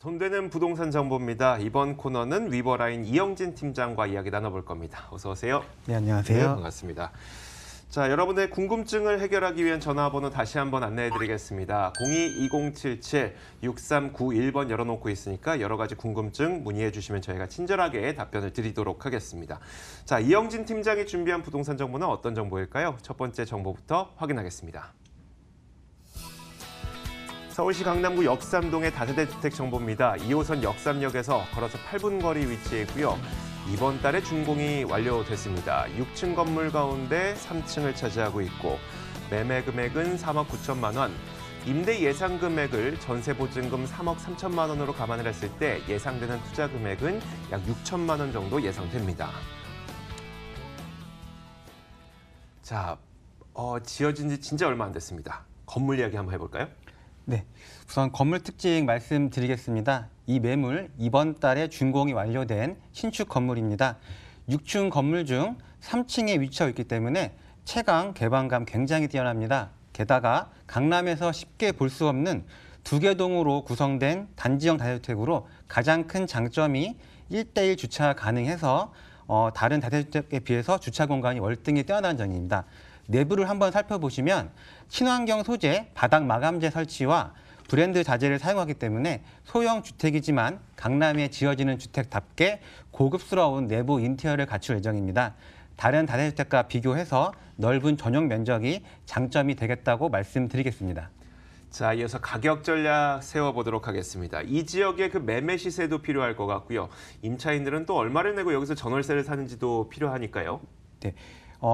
돈 되는 부동산 정보입니다. 이번 코너는 위버라인 이영진 팀장과 이야기 나눠볼 겁니다. 어서 오세요. 네, 안녕하세요. 네, 반갑습니다. 자, 여러분의 궁금증을 해결하기 위한 전화번호 다시 한번 안내해드리겠습니다. 02-2077-6391번 열어놓고 있으니까 여러 가지 궁금증 문의해 주시면 저희가 친절하게 답변을 드리도록 하겠습니다. 자, 이영진 팀장이 준비한 부동산 정보는 어떤 정보일까요? 첫 번째 정보부터 확인하겠습니다. 서울시 강남구 역삼동의 다세대 주택 정보입니다. 2호선 역삼역에서 걸어서 8분 거리 위치해 있고요. 이번 달에 준공이 완료됐습니다. 6층 건물 가운데 3층을 차지하고 있고 매매 금액은 3억 9천만 원, 임대 예상 금액을 전세 보증금 3억 3천만 원으로 감안을 했을 때 예상되는 투자 금액은 약 6천만 원 정도 예상됩니다. 자, 지어진 지 진짜 얼마 안 됐습니다. 건물 이야기 한번 해볼까요? 네, 우선 건물 특징 말씀드리겠습니다. 이 매물 이번 달에 준공이 완료된 신축 건물입니다. 6층 건물 중 3층에 위치하고 있기 때문에 채광, 개방감 굉장히 뛰어납니다. 게다가 강남에서 쉽게 볼 수 없는 2개 동으로 구성된 단지형 다세대주택으로 가장 큰 장점이 1:1 주차 가능해서 다른 다세대주택에 비해서 주차 공간이 월등히 뛰어난 점입니다. 내부를 한번 살펴보시면 친환경 소재 바닥 마감재 설치와 브랜드 자재를 사용하기 때문에 소형 주택이지만 강남에 지어지는 주택답게 고급스러운 내부 인테리어를 갖출 예정입니다. 다른 다세대주택과 비교해서 넓은 전용 면적이 장점이 되겠다고 말씀드리겠습니다. 자, 이어서 가격 전략 세워보도록 하겠습니다. 이 지역의 그 매매 시세도 필요할 것 같고요. 임차인들은 또 얼마를 내고 여기서 전월세를 사는지도 필요하니까요. 네.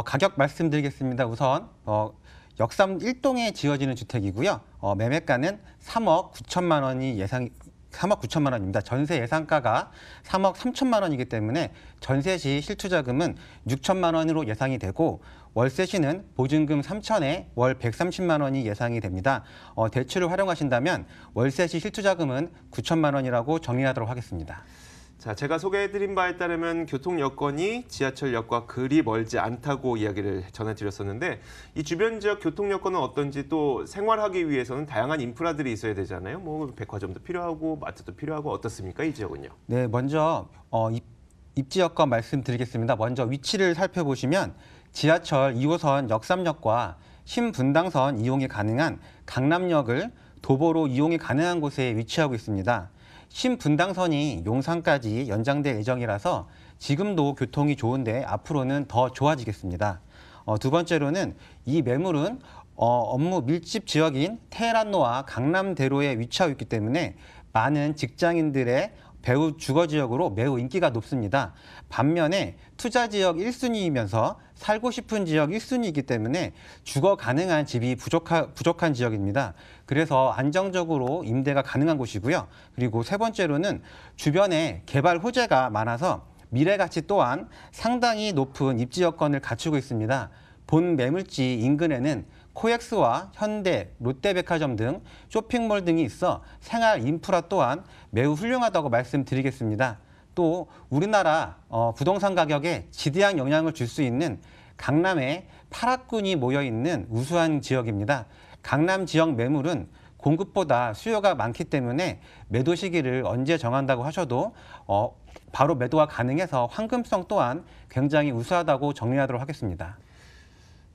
가격 말씀드리겠습니다. 우선 역삼 1동에 지어지는 주택이고요. 매매가는 3억 9천만 원이 3억 9천만 원입니다. 전세 예상가가 3억 3천만 원이기 때문에 전세 시 실투자금은 6천만 원으로 예상이 되고 월세 시는 보증금 3천에 월 130만 원이 예상이 됩니다. 대출을 활용하신다면 월세 시 실투자금은 9천만 원이라고 정리하도록 하겠습니다. 자, 제가 소개해드린 바에 따르면 교통 여건이 지하철역과 그리 멀지 않다고 이야기를 전해드렸었는데 이 주변 지역 교통 여건은 어떤지 또 생활하기 위해서는 다양한 인프라들이 있어야 되잖아요. 뭐 백화점도 필요하고 마트도 필요하고 어떻습니까? 이 지역은요? 네, 먼저 입지 여건 말씀드리겠습니다. 먼저 위치를 살펴보시면 지하철 2호선 역삼역과 신분당선 이용이 가능한 강남역을 도보로 이용이 가능한 곳에 위치하고 있습니다. 신분당선이 용산까지 연장될 예정이라서 지금도 교통이 좋은데 앞으로는 더 좋아지겠습니다. 두 번째로는 이 매물은 업무 밀집 지역인 테헤란로와 강남대로에 위치하고 있기 때문에 많은 직장인들의 배우 주거지역으로 매우 인기가 높습니다. 반면에 투자지역 1순위이면서 살고 싶은 지역 1순위이기 때문에 주거 가능한 집이 부족한 지역입니다. 그래서 안정적으로 임대가 가능한 곳이고요. 그리고 세 번째로는 주변에 개발 호재가 많아서 미래 가치 또한 상당히 높은 입지 여건을 갖추고 있습니다. 본 매물지 인근에는 코엑스와 현대, 롯데백화점 등 쇼핑몰 등이 있어 생활 인프라 또한 매우 훌륭하다고 말씀드리겠습니다. 또 우리나라 부동산 가격에 지대한 영향을 줄 수 있는 강남에 8학군이 모여있는 우수한 지역입니다. 강남 지역 매물은 공급보다 수요가 많기 때문에 매도 시기를 언제 정한다고 하셔도 바로 매도가 가능해서 황금성 또한 굉장히 우수하다고 정리하도록 하겠습니다.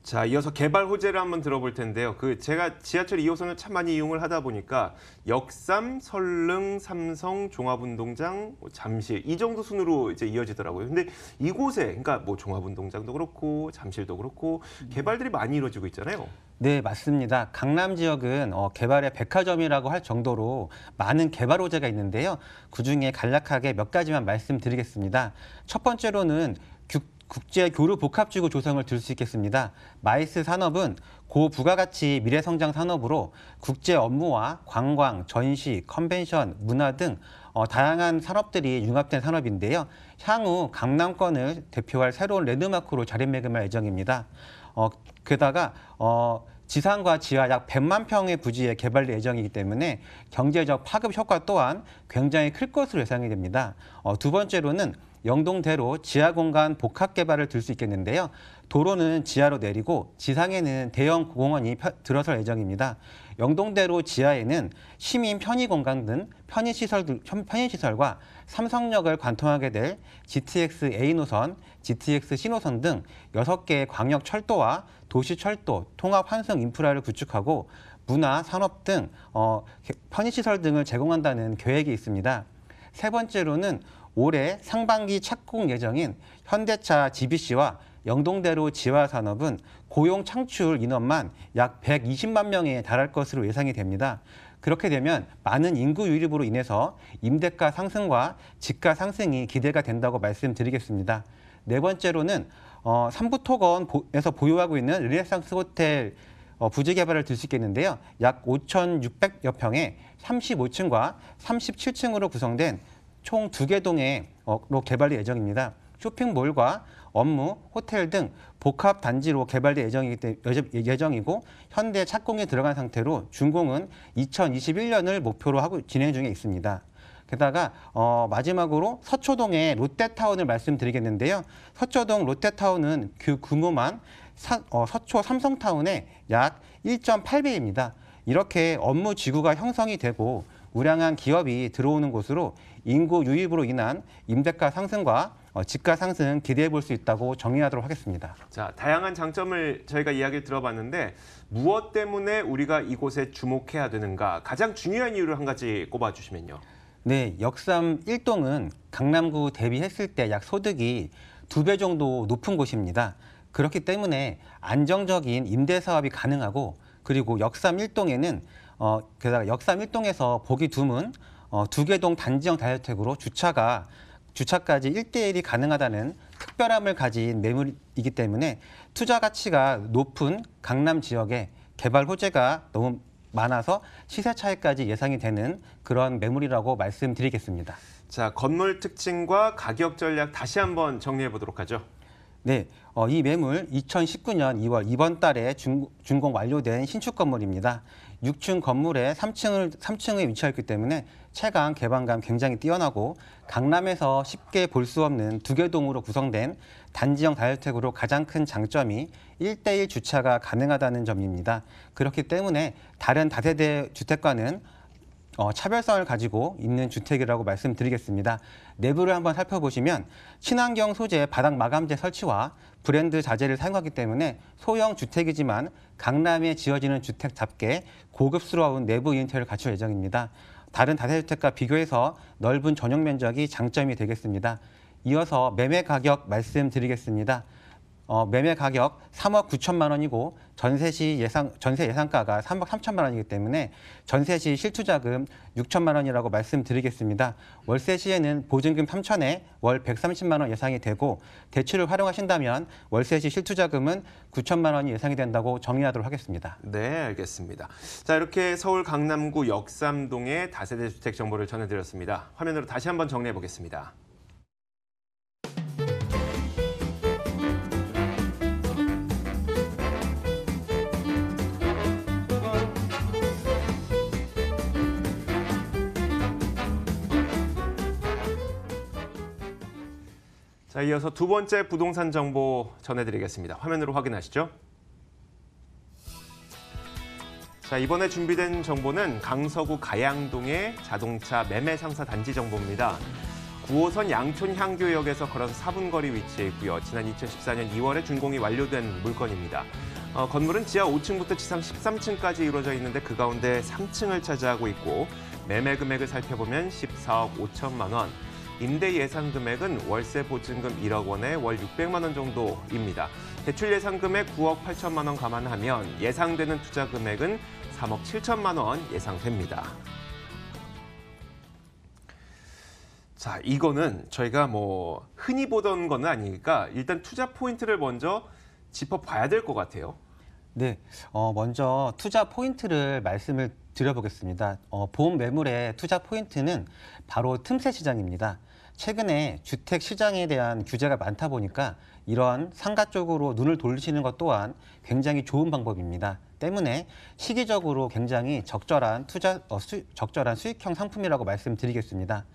자, 이어서 개발 호재를 한번 들어볼 텐데요. 제가 지하철 2호선을 참 많이 이용을 하다 보니까 역삼, 설릉, 삼성, 종합운동장, 잠실 이 정도 순으로 이제 이어지더라고요. 근데 이곳에 그러니까 뭐 종합운동장도 그렇고 잠실도 그렇고 개발들이 많이 이루어지고 있잖아요. 네, 맞습니다. 강남 지역은 개발의 백화점이라고 할 정도로 많은 개발 호재가 있는데요. 그중에 간략하게 몇 가지만 말씀드리겠습니다. 첫 번째로는 국제 교류 복합지구 조성을 들 수 있겠습니다. 마이스 산업은 고부가가치 미래성장 산업으로 국제 업무와 관광, 전시, 컨벤션, 문화 등 다양한 산업들이 융합된 산업인데요. 향후 강남권을 대표할 새로운 랜드마크로 자리매김할 예정입니다. 게다가 지상과 지하 약 100만 평의 부지에 개발될 예정이기 때문에 경제적 파급 효과 또한 굉장히 클 것으로 예상이 됩니다. 두 번째로는 영동대로 지하 공간 복합 개발을 들 수 있겠는데요. 도로는 지하로 내리고 지상에는 대형 공원이 들어설 예정입니다. 영동대로 지하에는 시민 편의공간 등 편의시설과 삼성역을 관통하게 될 GTX A 노선, GTX C 노선 등 6개의 광역철도와 도시철도, 통합환승 인프라를 구축하고 문화, 산업 등 편의시설 등을 제공한다는 계획이 있습니다. 세 번째로는 올해 상반기 착공 예정인 현대차 GBC와 영동대로 지하산업은 고용 창출 인원만 약 120만 명에 달할 것으로 예상이 됩니다. 그렇게 되면 많은 인구 유입으로 인해서 임대가 상승과 집가 상승이 기대가 된다고 말씀드리겠습니다. 네 번째로는 삼부토건에서 보유하고 있는 르네상스 호텔 부지 개발을 들 수 있겠는데요. 약 5,600여 평에 35층과 37층으로 구성된 총 2개 동으로 개발될 예정입니다. 쇼핑몰과 업무, 호텔 등 복합 단지로 개발될 예정이고 현대 착공에 들어간 상태로 준공은 2021년을 목표로 하고 진행 중에 있습니다. 게다가 마지막으로 서초동의 롯데타운을 말씀드리겠는데요. 서초동 롯데타운은 그 규모만 서초 삼성타운의 약 1.8배입니다. 이렇게 업무 지구가 형성이 되고 우량한 기업이 들어오는 곳으로 인구 유입으로 인한 임대가 상승과 집가 상승 기대해 볼 수 있다고 정리하도록 하겠습니다. 자, 다양한 장점을 저희가 이야기를 들어봤는데 무엇 때문에 우리가 이곳에 주목해야 되는가? 가장 중요한 이유를 한 가지 꼽아주시면요. 네, 역삼 1동은 강남구 대비했을 때 약 소득이 2배 정도 높은 곳입니다. 그렇기 때문에 안정적인 임대 사업이 가능하고 그리고 역삼 1동에는 게다가 역삼 1동에서 보기 드문 2개 동 단지형 다주택으로 주차까지 1대1이 가능하다는 특별함을 가진 매물이기 때문에 투자 가치가 높은 강남 지역에 개발 호재가 너무 많아서 시세 차익까지 예상이 되는 그런 매물이라고 말씀드리겠습니다. 자, 건물 특징과 가격 전략 다시 한번 정리해 보도록 하죠. 네, 이 매물 2019년 2월 이번 달에 준공 완료된 신축 건물입니다. 6층 건물에 3층에 위치하기 때문에 채광, 개방감 굉장히 뛰어나고 강남에서 쉽게 볼 수 없는 2개 동으로 구성된 단지형 다주택으로 가장 큰 장점이 1대1 주차가 가능하다는 점입니다. 그렇기 때문에 다른 다세대 주택과는 차별성을 가지고 있는 주택이라고 말씀드리겠습니다. 내부를 한번 살펴보시면 친환경 소재 바닥 마감재 설치와 브랜드 자재를 사용하기 때문에 소형 주택이지만 강남에 지어지는 주택답게 고급스러운 내부 인테리어를 갖출 예정입니다. 다른 다세대주택과 비교해서 넓은 전용 면적이 장점이 되겠습니다. 이어서 매매 가격 말씀드리겠습니다. 매매 가격 3억 9천만 원이고 전세 예상가가 3억 3천만 원이기 때문에 전세 시 실투자금 6천만 원이라고 말씀드리겠습니다. 월세 시에는 보증금 3천에 월 130만 원 예상이 되고 대출을 활용하신다면 월세 시 실투자금은 9천만 원이 예상이 된다고 정리하도록 하겠습니다. 네, 알겠습니다. 자, 이렇게 서울 강남구 역삼동의 다세대 주택 정보를 전해드렸습니다. 화면으로 다시 한번 정리해 보겠습니다. 자, 이어서 두 번째 부동산 정보 전해드리겠습니다. 화면으로 확인하시죠. 자, 이번에 준비된 정보는 강서구 가양동의 자동차 매매 상사 단지 정보입니다. 9호선 양촌향교역에서 걸어서 4분 거리 위치해 있고요. 지난 2014년 2월에 준공이 완료된 물건입니다. 건물은 지하 5층부터 지상 13층까지 이루어져 있는데 그 가운데 3층을 차지하고 있고 매매 금액을 살펴보면 14억 5천만 원. 임대 예상 금액은 월세 보증금 1억 원에 월 600만 원 정도입니다. 대출 예상 금액 9억 8천만 원 감안하면 예상되는 투자 금액은 3억 7천만 원 예상됩니다. 자, 이거는 저희가 흔히 보던 건 아니니까 일단 투자 포인트를 먼저 짚어봐야 될 것 같아요. 네, 먼저 투자 포인트를 말씀을 드려보겠습니다. 보험 매물의 투자 포인트는 바로 틈새 시장입니다. 최근에 주택 시장에 대한 규제가 많다 보니까 이런 상가 쪽으로 눈을 돌리시는 것 또한 굉장히 좋은 방법입니다. 때문에 시기적으로 굉장히 적절한 적절한 수익형 상품이라고 말씀드리겠습니다.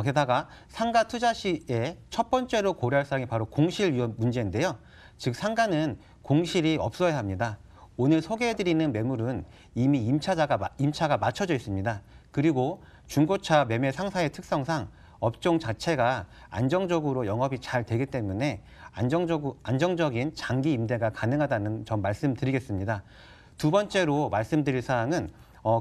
게다가 상가 투자 시에 첫 번째로 고려할 사항이 바로 공실 위험 문제인데요. 즉 상가는 공실이 없어야 합니다. 오늘 소개해드리는 매물은 이미 임차가 맞춰져 있습니다. 그리고 중고차 매매 상사의 특성상 업종 자체가 안정적으로 영업이 잘 되기 때문에 안정적인 장기 임대가 가능하다는 점 말씀드리겠습니다. 두 번째로 말씀드릴 사항은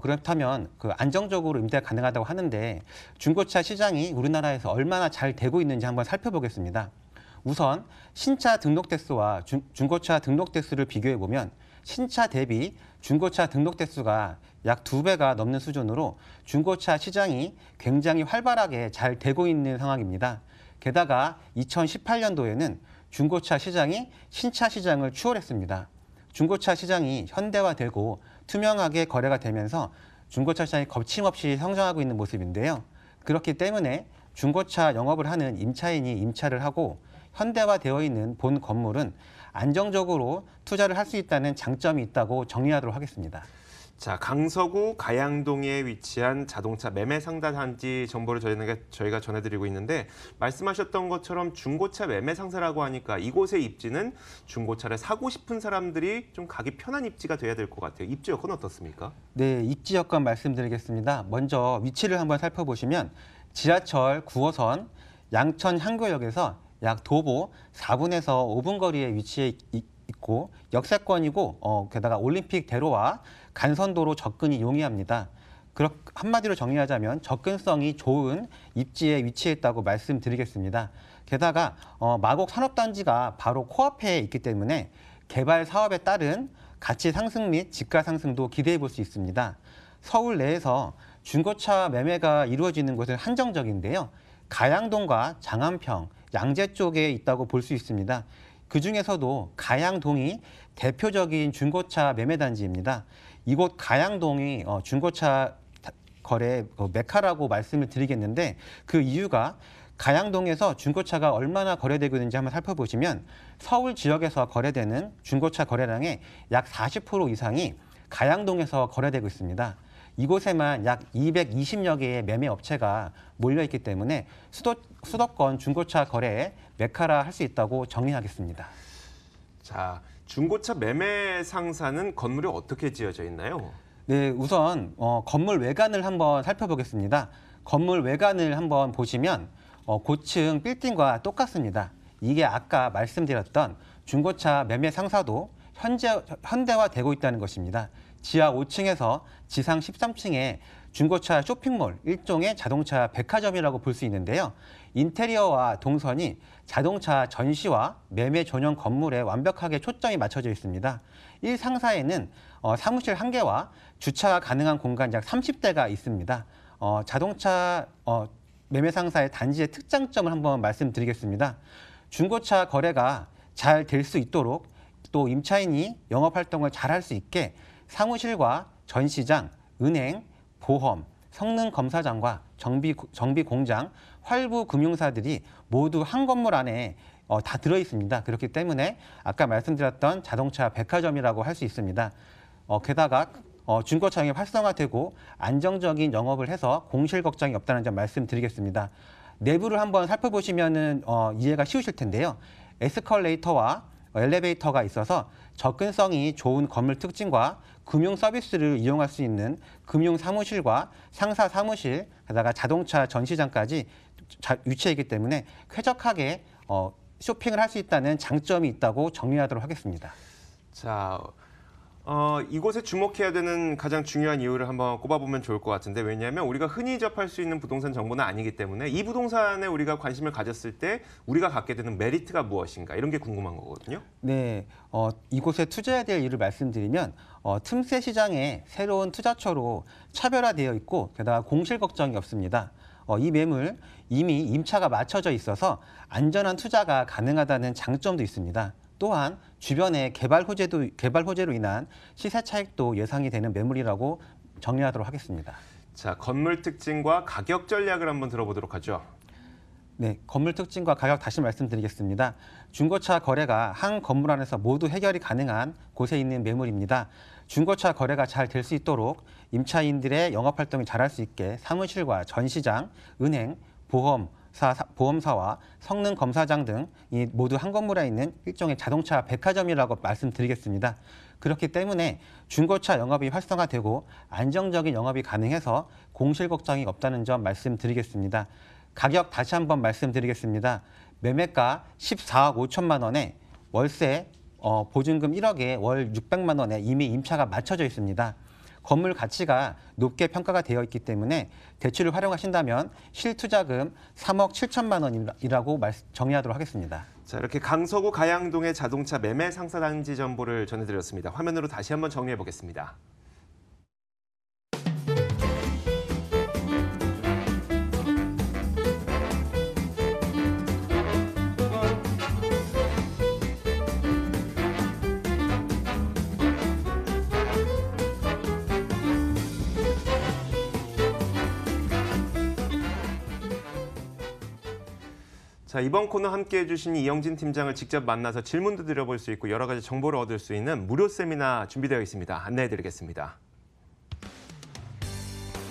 그렇다면 그 안정적으로 임대가 가능하다고 하는데 중고차 시장이 우리나라에서 얼마나 잘 되고 있는지 한번 살펴보겠습니다. 우선 신차 등록 대수와 중고차 등록 대수를 비교해 보면 신차 대비 중고차 등록 대수가 약 2배가 넘는 수준으로 중고차 시장이 굉장히 활발하게 잘 되고 있는 상황입니다. 게다가 2018년도에는 중고차 시장이 신차 시장을 추월했습니다. 중고차 시장이 현대화되고 투명하게 거래가 되면서 중고차 시장이 거침없이 성장하고 있는 모습인데요. 그렇기 때문에 중고차 영업을 하는 임차인이 임차를 하고 현대화되어 있는 본 건물은 안정적으로 투자를 할 수 있다는 장점이 있다고 정리하도록 하겠습니다. 자, 강서구 가양동에 위치한 자동차 매매 상담 단지 정보를 저희가 전해드리고 있는데 말씀하셨던 것처럼 중고차 매매 상사라고 하니까 이곳의 입지는 중고차를 사고 싶은 사람들이 좀 가기 편한 입지가 돼야 될 것 같아요. 입지 여건 어떻습니까? 네, 입지 여건 말씀드리겠습니다. 먼저 위치를 한번 살펴보시면 지하철 9호선 양천 향교역에서 약 도보 4분에서 5분 거리에 위치해 있고 역세권이고 게다가 올림픽 대로와 간선도로 접근이 용이합니다. 한마디로 정리하자면 접근성이 좋은 입지에 위치했다고 말씀드리겠습니다. 게다가 마곡 산업단지가 바로 코앞에 있기 때문에 개발 사업에 따른 가치 상승 및 집가 상승도 기대해 볼 수 있습니다. 서울 내에서 중고차 매매가 이루어지는 곳은 한정적인데요. 가양동과 장안평, 양재 쪽에 있다고 볼 수 있습니다. 그중에서도 가양동이 대표적인 중고차 매매단지입니다. 이곳 가양동이 중고차 거래 메카라고 말씀을 드리겠는데 그 이유가 가양동에서 중고차가 얼마나 거래되고 있는지 한번 살펴보시면 서울 지역에서 거래되는 중고차 거래량의 약 40% 이상이 가양동에서 거래되고 있습니다. 이곳에만 약 220여 개의 매매 업체가 몰려있기 때문에 수도권 중고차 거래의 메카라 할 수 있다고 정리하겠습니다. 자, 중고차 매매 상사는 건물이 어떻게 지어져 있나요? 네, 우선 건물 외관을 한번 살펴보겠습니다. 건물 외관을 한번 보시면 고층 빌딩과 똑같습니다. 이게 아까 말씀드렸던 중고차 매매 상사도 현대화되고 있다는 것입니다. 지하 5층에서 지상 13층에 중고차 쇼핑몰, 일종의 자동차 백화점이라고 볼 수 있는데요. 인테리어와 동선이 자동차 전시와 매매 전용 건물에 완벽하게 초점이 맞춰져 있습니다. 1상사에는 사무실 1개와 주차가 가능한 공간 약 30대가 있습니다. 자동차 매매 상사의 단지의 특장점을 한번 말씀드리겠습니다. 중고차 거래가 잘 될 수 있도록 또 임차인이 영업활동을 잘 할 수 있게 사무실과 전시장, 은행, 보험, 성능 검사장과 정비 공장, 활부 금융사들이 모두 한 건물 안에 다 들어 있습니다. 그렇기 때문에 아까 말씀드렸던 자동차 백화점이라고 할 수 있습니다. 게다가 중고차량이 활성화되고 안정적인 영업을 해서 공실 걱정이 없다는 점 말씀드리겠습니다. 내부를 한번 살펴보시면 이해가 쉬우실 텐데요. 에스컬레이터와 엘리베이터가 있어서 접근성이 좋은 건물 특징과 금융 서비스를 이용할 수 있는 금융 사무실과 상사 사무실, 게다가 자동차 전시장까지 위치해 있기 때문에 쾌적하게 쇼핑을 할 수 있다는 장점이 있다고 정리하도록 하겠습니다. 자, 이곳에 주목해야 되는 가장 중요한 이유를 한번 꼽아보면 좋을 것 같은데 왜냐하면 우리가 흔히 접할 수 있는 부동산 정보는 아니기 때문에 이 부동산에 우리가 관심을 가졌을 때 우리가 갖게 되는 메리트가 무엇인가 이런 게 궁금한 거거든요. 네, 이곳에 투자해야 될 이유를 말씀드리면 틈새 시장에 새로운 투자처로 차별화되어 있고 게다가 공실 걱정이 없습니다. 이 매물 이미 임차가 맞춰져 있어서 안전한 투자가 가능하다는 장점도 있습니다. 또한 주변에 개발 호재로 인한 시세 차익도 예상이 되는 매물이라고 정리하도록 하겠습니다. 자, 건물 특징과 가격 전략을 한번 들어보도록 하죠. 네, 건물 특징과 가격 다시 말씀드리겠습니다. 중고차 거래가 한 건물 안에서 모두 해결이 가능한 곳에 있는 매물입니다. 중고차 거래가 잘 될 수 있도록 임차인들의 영업활동이 잘할 수 있게 사무실과 전시장, 은행, 보험, 보험사와 성능 검사장 등 이 모두 한 건물에 있는 일종의 자동차 백화점이라고 말씀드리겠습니다. 그렇기 때문에 중고차 영업이 활성화되고 안정적인 영업이 가능해서 공실 걱정이 없다는 점 말씀드리겠습니다. 가격 다시 한번 말씀드리겠습니다. 매매가 14억 5천만 원에 월세 보증금 1억에 월 600만 원에 이미 임차가 맞춰져 있습니다. 건물 가치가 높게 평가가 되어 있기 때문에 대출을 활용하신다면 실투자금 3억 7천만 원이라고 정리하도록 하겠습니다. 자, 이렇게 강서구 가양동의 자동차 매매 상사단지 정보를 전해드렸습니다. 화면으로 다시 한번 정리해 보겠습니다. 자, 이번 코너 함께해 주신 이영진 팀장을 직접 만나서 질문도 드려볼 수 있고 여러 가지 정보를 얻을 수 있는 무료 세미나 준비되어 있습니다. 안내해 드리겠습니다.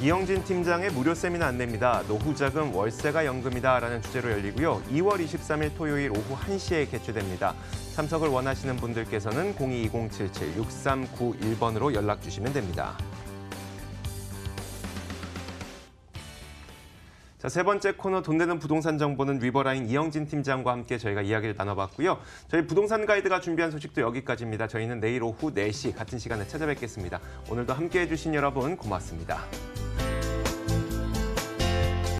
이영진 팀장의 무료 세미나 안내입니다. 노후자금 월세가 연금이다라는 주제로 열리고요. 2월 23일 토요일 오후 1시에 개최됩니다. 참석을 원하시는 분들께서는 022077-6391번으로 연락 주시면 됩니다. 자, 세 번째 코너 돈 되는 부동산 정보는 위버라인 이영진 팀장과 함께 저희가 이야기를 나눠봤고요. 저희 부동산 가이드가 준비한 소식도 여기까지입니다. 저희는 내일 오후 4시 같은 시간에 찾아뵙겠습니다. 오늘도 함께해 주신 여러분 고맙습니다.